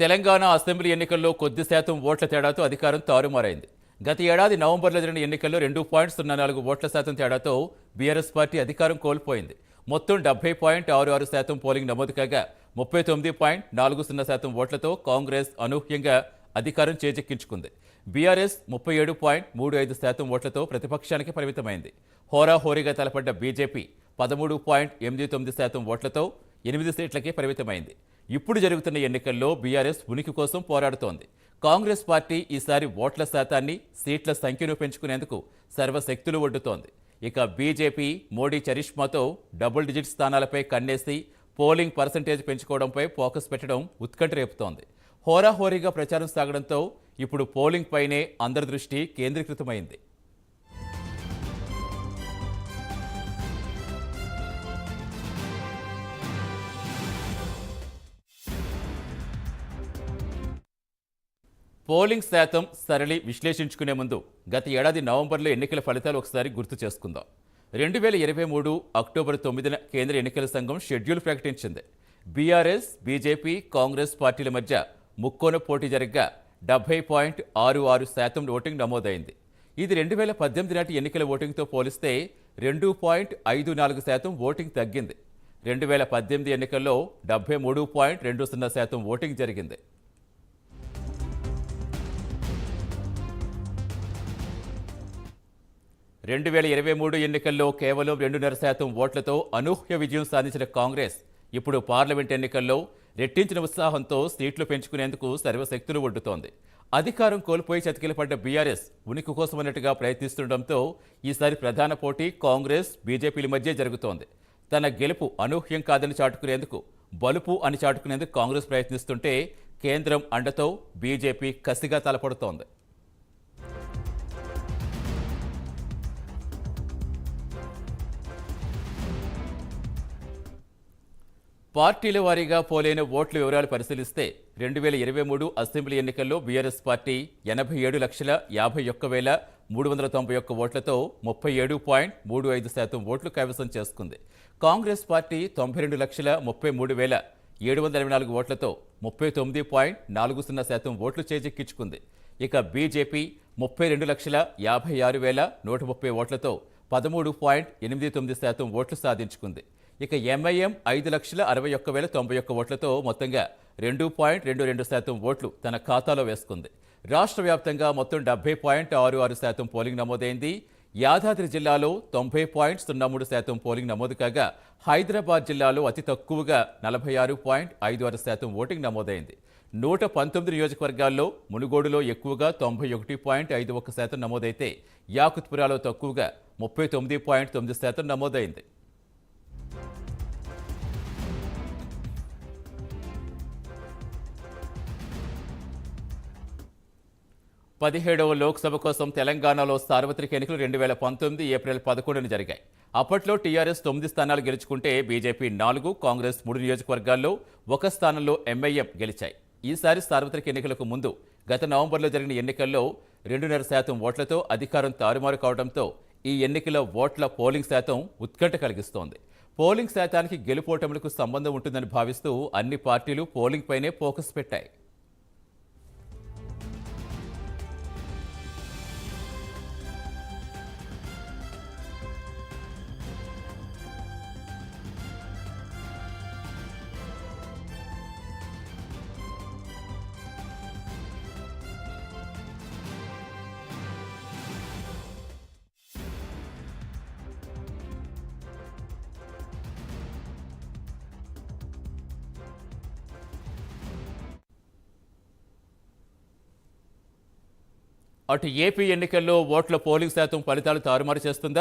Telangana assembly ఎన్నికల్లో కొద్ది శాతం ఓట్ల తేడాతో అధికారం తారుమారైంది. గత ఏడాది నవంబర్లో జరిగిన ఎన్నికల్లో 2.04 ఓట్ల శాతం తేడాతో బీఆర్ఎస్ పార్టీ అధికారం కోల్పోయింది. మొత్తం 70.66% పోలింగ్ నమోదు కాగా 39.40% ఓట్లతో కాంగ్రెస్ అనూహ్యంగా అధికారం చేజెక్కించుకుంది. బీఆర్ఎస్ 37.35% ఓట్లతో ప్రతిపక్షానికి పరిమితమైంది. హోరాహోరీగా తలపడ్డ బీజేపీ 13.89% ఓట్లతో 8 సీట్లకే పరిమితమైంది. ఇప్పుడు జరుగుతున్న ఎన్నికల్లో బీఆర్ఎస్ ఉనికి కోసం పోరాడుతోంది. కాంగ్రెస్ పార్టీ ఈసారి ఓట్ల శాతాన్ని, సీట్ల సంఖ్యను పెంచుకునేందుకు సర్వశక్తులు ఒడ్డుతోంది. ఇక బీజేపీ మోడీ చరిష్మాతో డబుల్ డిజిట్ స్థానాలపై కన్నేసి పోలింగ్ పర్సంటేజ్ పెంచుకోవడంపై ఫోకస్ పెట్టడం ఉత్కంఠ రేపుతోంది. హోరాహోరీగా ప్రచారం సాగడంతో ఇప్పుడు పోలింగ్ పైనే అందరి దృష్టి కేంద్రీకృతమైంది. పోలింగ్ శాతం సరళి విశ్లేషించుకునే ముందు గత ఏడాది నవంబర్లో ఎన్నికల ఫలితాలు ఒకసారి గుర్తు చేసుకుందాం. 2023 అక్టోబర్ 9న కేంద్ర ఎన్నికల సంఘం షెడ్యూల్ ప్రకటించింది. బీఆర్ఎస్, బీజేపీ, కాంగ్రెస్ పార్టీల మధ్య ముక్కోన పోటీ జరగ్గా 70.66% ఓటింగ్ నమోదైంది. ఇది 2018 నాటి ఎన్నికల ఓటింగ్తో పోలిస్తే 2.54% ఓటింగ్ తగ్గింది. 2018 ఎన్నికల్లో 73.20% ఓటింగ్ జరిగింది. 2023 ఎన్నికల్లో కేవలం 2.5% ఓట్లతో అనూహ్య విజయం సాధించిన కాంగ్రెస్ ఇప్పుడు పార్లమెంట్ ఎన్నికల్లో రెట్టించిన ఉత్సాహంతో సీట్లు పెంచుకునేందుకు సర్వశక్తులు ఒడ్డుతోంది. అధికారం కోల్పోయి చతికిలపడ్డ బీఆర్ఎస్ ఉనికి కోసమన్నట్టుగా ప్రయత్నిస్తుండటంతో ఈసారి ప్రధాన పోటీ కాంగ్రెస్, బీజేపీల మధ్య జరుగుతోంది. తన గెలుపు అనూహ్యం కాదని చాటుకునేందుకు, బలుపు అని చాటుకునేందుకు కాంగ్రెస్ ప్రయత్నిస్తుంటే కేంద్రం అండతో బీజేపీ కసిగా తలపడుతోంది. పార్టీల వారీగా పోలైన ఓట్ల వివరాలు పరిశీలిస్తే 2023 అసెంబ్లీ ఎన్నికల్లో బీఆర్ఎస్ పార్టీ 87,51,391 ఓట్లతో 37.35% ఓట్లు కైవసం చేసుకుంది. కాంగ్రెస్ పార్టీ 92,33,724 ఓట్లతో 39.40% ఓట్లు చేజెక్కించుకుంది. ఇక బీజేపీ 32,56,130 ఓట్లతో 13.89% ఓట్లు సాధించుకుంది. ఇక ఎంఐఎం 5,61,091 ఓట్లతో మొత్తంగా 2.22% ఓట్లు తన ఖాతాలో వేసుకుంది. రాష్ట్ర వ్యాప్తంగా మొత్తం 70.66% పోలింగ్ నమోదైంది. యాదాద్రి జిల్లాలో 90.03% పోలింగ్ నమోదు కాగా హైదరాబాద్ జిల్లాలో అతి తక్కువగా 46.56% ఓటింగ్ నమోదైంది. 119 నియోజకవర్గాల్లో మునుగోడులో ఎక్కువగా 91.51% నమోదైతే యాకుత్పురాలో తక్కువగా 39.9% నమోదైంది. 17వ లోక్సభ కోసం తెలంగాణలో సార్వత్రిక ఎన్నికలు 2019 ఏప్రిల్ 11న జరిగాయి. అప్పట్లో టీఆర్ఎస్ 9 స్థానాలు గెలుచుకుంటే బీజేపీ 4, కాంగ్రెస్ 3 నియోజకవర్గాల్లో 1 స్థానంలో ఎంఐఎం గెలిచాయి. ఈసారి సార్వత్రిక ఎన్నికలకు ముందు గత నవంబర్లో జరిగిన ఎన్నికల్లో 2.5% ఓట్లతో అధికారం తారుమారు కావడంతో ఈ ఎన్నికల ఓట్ల పోలింగ్ శాతం ఉత్కంఠ కలిగిస్తోంది. పోలింగ్ శాతానికి గెలుపోటములకు సంబంధం ఉంటుందని భావిస్తూ అన్ని పార్టీలు పోలింగ్ పైనే ఫోకస్ పెట్టాయి. అటు ఏపీ ఎన్నికల్లో ఓట్ల పోలింగ్ శాతం ఫలితాలు తారుమారు చేస్తుందా?